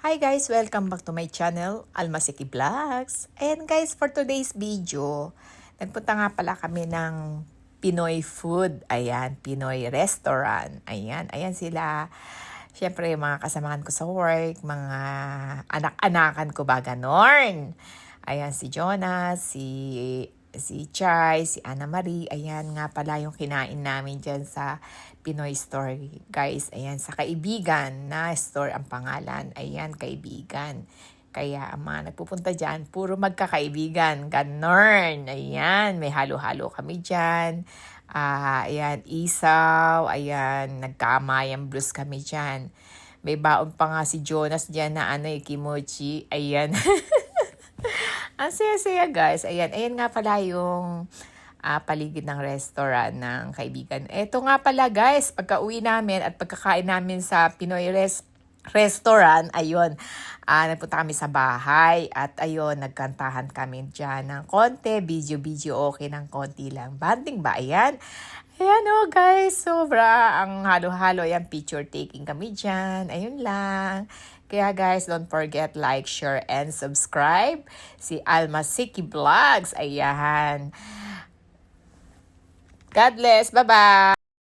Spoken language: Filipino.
Hi guys! Welcome back to my channel, Almasiki Vlogs. And guys, for today's video, nagpunta nga pala kami ng Pinoy food. Ayan, Pinoy restaurant. Ayan sila. Siyempre, mga kasamahan ko sa work, mga anak-anakan ko ba ganon. Ayan, si Jonas, si Chai, si Ana Marie. Ayan nga pala yung kinain namin dyan sa Pinoy store. Guys, ayan, sa Kaibigan na store ang pangalan. Ayan, Kaibigan. Kaya ang mga nagpupunta dyan, puro magkakaibigan. Ganon. Ayan, may halo-halo kami dyan. Ayan, isaw. Ayan, nagkamayang blues kami dyan. May baon pa nga si Jonas dyan na kimochi. Ayan. Ang saya-saya guys. Ayan nga pala yung paligid ng restaurant ng Kaibigan. Ito nga pala guys, pagka-uwi namin at pagkakain namin sa Pinoy restaurant, ayun, nagpunta kami sa bahay at ayun, nagkantahan kami dyan ng konti, video okay ng konti lang. Banding ba? Ayan guys, sobra ang halo-halo. Ayan, picture taking kami dyan. Ayun lang. Kaya guys, don't forget like, share, and subscribe. Si Almasiki Vlogs. Ayan. God bless. Bye-bye.